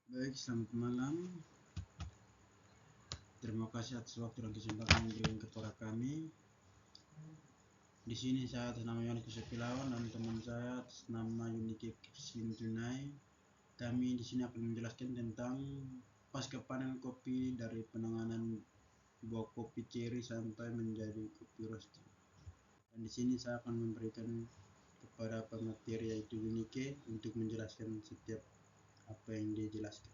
Baik, selamat malam. Terima kasih atas waktu dan kesempatan yang diberikan kepada kami. Di sini saya atas nama Yohanes Kusupilawan dan teman saya atas nama Yunike Sintunai. Kami di sini akan menjelaskan tentang pasca panen kopi dari penanganan buah kopi ceri sampai menjadi kopi roasting. Dan di sini saya akan memberikan kepada pemateri yaitu Yunike untuk menjelaskan setiap apa yang dia jelaskan.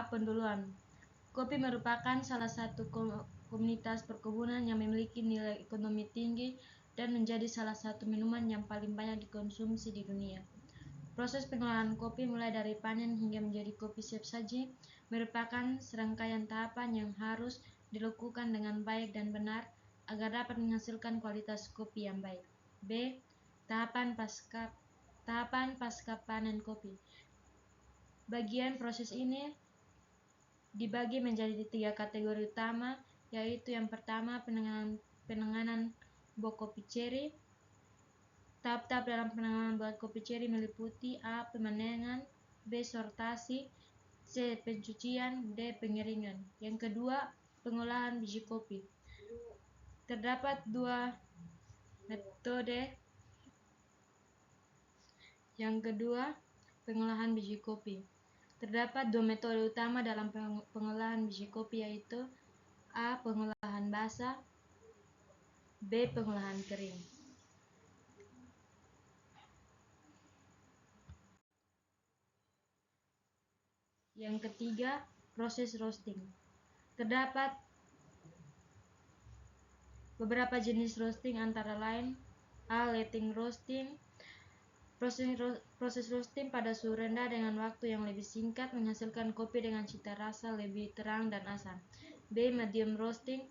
Penduluan. Kopi merupakan salah satu komunitas perkebunan yang memiliki nilai ekonomi tinggi dan menjadi salah satu minuman yang paling banyak dikonsumsi di dunia. Proses pengolahan kopi mulai dari panen hingga menjadi kopi siap saji merupakan serangkaian tahapan yang harus dilakukan dengan baik dan benar agar dapat menghasilkan kualitas kopi yang baik. B. Tahapan pasca panen kopi. Bagian proses ini dibagi menjadi 3 kategori utama, yaitu yang pertama penanganan buah kopi ceri. Tahap-tahap dalam penanganan buah kopi ceri meliputi A. Pemanenan, B. Sortasi, C. Pencucian, D. Pengeringan. Yang kedua, pengolahan biji kopi. Terdapat dua metode. Yang kedua, pengolahan biji kopi. Terdapat dua metode utama dalam pengolahan biji kopi, yaitu A. Pengolahan basah, B. Pengolahan kering. Yang ketiga, proses roasting. Terdapat beberapa jenis roasting antara lain A. Letting roasting. Proses roasting pada suhu rendah dengan waktu yang lebih singkat menghasilkan kopi dengan cita rasa lebih terang dan asam. B. Medium roasting.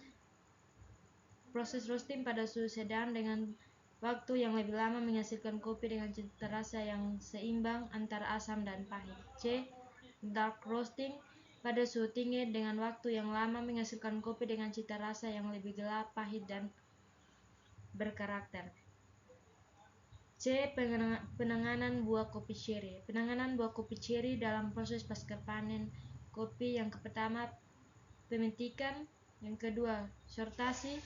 Proses roasting pada suhu sedang dengan waktu yang lebih lama menghasilkan kopi dengan cita rasa yang seimbang antara asam dan pahit. C. Dark roasting. Pada suhu tinggi dengan waktu yang lama menghasilkan kopi dengan cita rasa yang lebih gelap, pahit, dan berkarakter. C. Penanganan buah kopi ceri. Penanganan buah kopi ceri dalam proses pasca panen kopi. Yang pertama, pemetikan. Yang kedua, sortasi.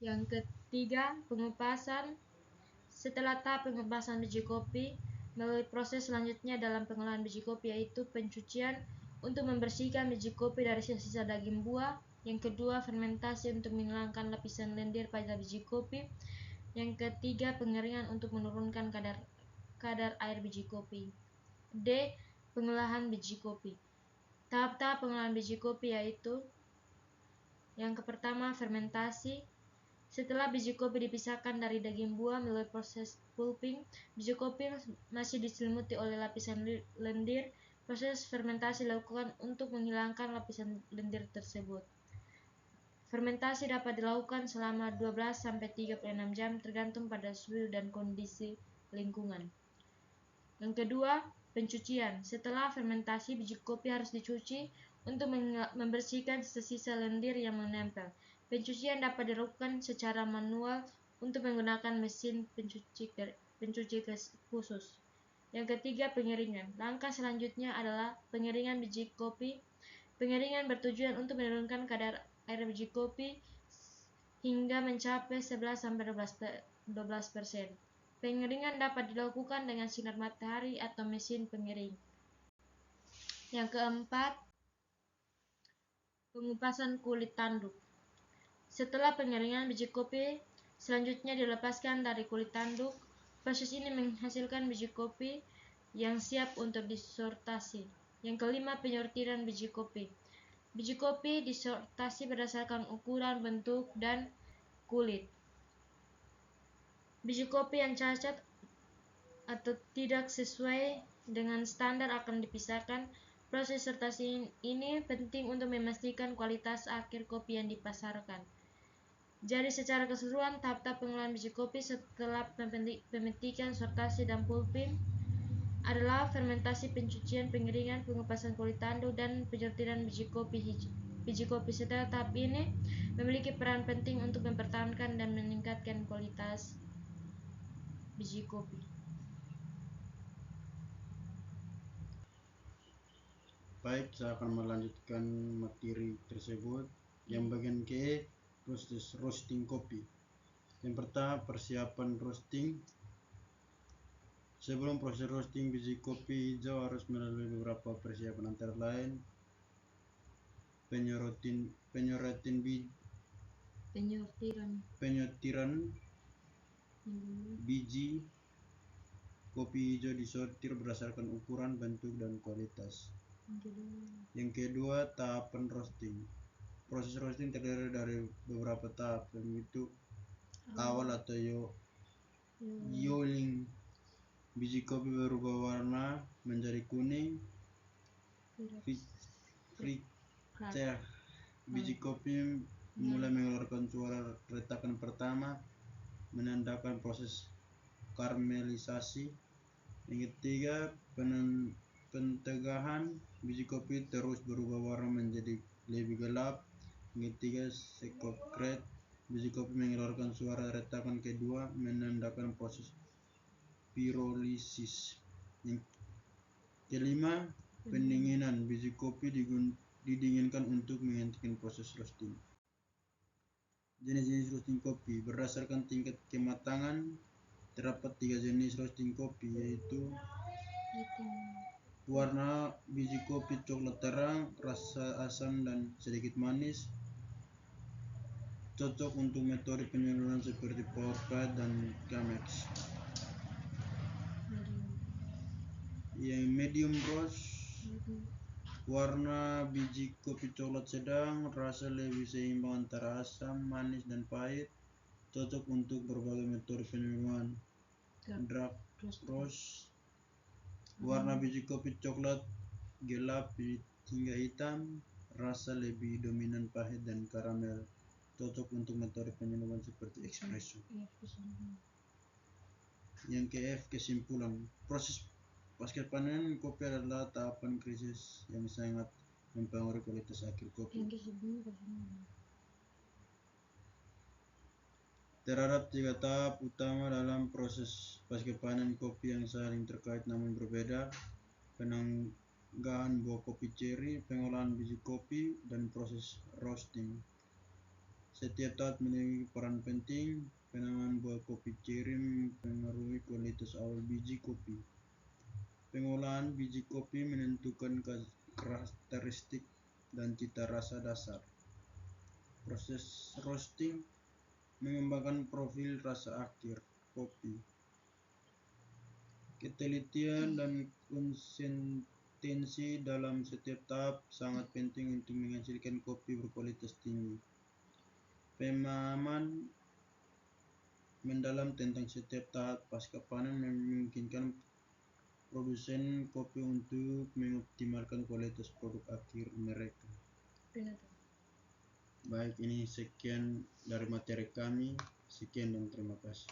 Yang ketiga, pengupasan. Setelah tahap pengupasan biji kopi, melalui proses selanjutnya dalam pengolahan biji kopi, yaitu pencucian untuk membersihkan biji kopi dari sisa-sisa daging buah. Yang kedua, fermentasi untuk menghilangkan lapisan lendir pada biji kopi. Yang ketiga, pengeringan untuk menurunkan kadar air biji kopi. D. Pengolahan biji kopi. Tahap-tahap pengolahan biji kopi yaitu yang pertama, fermentasi. Setelah biji kopi dipisahkan dari daging buah melalui proses pulping, biji kopi masih diselimuti oleh lapisan lendir. Proses fermentasi dilakukan untuk menghilangkan lapisan lendir tersebut. Fermentasi dapat dilakukan selama 12-36 jam tergantung pada suhu dan kondisi lingkungan. Yang kedua, pencucian. Setelah fermentasi, biji kopi harus dicuci untuk membersihkan sisa-sisa lendir yang menempel. Pencucian dapat dilakukan secara manual untuk menggunakan mesin pencuci khusus. Yang ketiga, pengeringan. Langkah selanjutnya adalah pengeringan biji kopi. Pengeringan bertujuan untuk menurunkan kadar air biji kopi hingga mencapai 11-12%. Pengeringan dapat dilakukan dengan sinar matahari atau mesin pengering. Yang keempat, pengupasan kulit tanduk. Setelah pengeringan biji kopi, selanjutnya dilepaskan dari kulit tanduk. Proses ini menghasilkan biji kopi yang siap untuk disortasi. Yang kelima, penyortiran biji kopi. Biji kopi disortasi berdasarkan ukuran, bentuk, dan kulit. Biji kopi yang cacat atau tidak sesuai dengan standar akan dipisahkan. Proses sortasi ini penting untuk memastikan kualitas akhir kopi yang dipasarkan. Jadi secara keseluruhan, tahap-tahap pengolahan biji kopi setelah pemetikan, sortasi, dan pulping adalah fermentasi, pencucian, pengeringan, pengupasan kulit tanduk, dan penyortiran biji kopi hijau. biji kopi setelah tahap ini memiliki peran penting untuk mempertahankan dan meningkatkan kualitas biji kopi. Baik, saya akan melanjutkan materi tersebut. Yang bagian ke proses roasting kopi. Yang pertama, persiapan roasting. Sebelum proses roasting biji kopi hijau harus melalui beberapa persiapan, antara lain penyortiran biji kopi hijau, disortir berdasarkan ukuran, bentuk, dan kualitas. Yang kedua, tahapan roasting. Proses roasting terdiri dari beberapa tahap, yaitu awal atau yoling. Biji kopi berubah warna menjadi kuning. Biji kopi mulai mengeluarkan suara retakan pertama, menandakan proses karamelisasi. Yang ketiga, pentegahan. Biji kopi terus berubah warna menjadi lebih gelap. Yang ketiga, sekokret. Biji kopi mengeluarkan suara retakan kedua, menandakan proses pirolisis. Yang kelima, pendinginan. Biji kopi didinginkan untuk menghentikan proses roasting. Jenis-jenis roasting kopi berdasarkan tingkat kematangan. Terdapat 3 jenis roasting kopi, yaitu warna biji kopi coklat terang, rasa asam dan sedikit manis, cocok untuk metode penyaluran seperti Pour Fight dan Chemex. Yang medium roast, warna biji kopi coklat sedang, rasa lebih seimbang antara asam, manis, dan pahit, cocok untuk berbagai metode penyaluran. Dark roast, warna biji kopi coklat gelap hingga hitam, rasa lebih dominan pahit dan karamel, cocok untuk metode penyaluran seperti espresso. Yang kesimpulan, proses pasca panen kopi adalah tahapan kritis yang sangat mempengaruhi kualitas akhir kopi. Terhadap 3 tahap utama dalam proses pasca panen kopi yang saling terkait namun berbeda: penanggahan buah kopi ceri, pengolahan biji kopi, dan proses roasting. Setiap tahap memiliki peran penting. Penanggahan buah kopi ceri mempengaruhi kualitas awal biji kopi. Pengolahan biji kopi menentukan karakteristik dan cita rasa dasar. Proses roasting mengembangkan profil rasa akhir kopi. Ketelitian dan konsistensi dalam setiap tahap sangat penting untuk menghasilkan kopi berkualitas tinggi. Pemahaman mendalam tentang setiap tahap pasca panen memungkinkan produsen kopi untuk mengoptimalkan kualitas produk akhir mereka. Baik, ini sekian dari materi kami. Sekian dan terima kasih.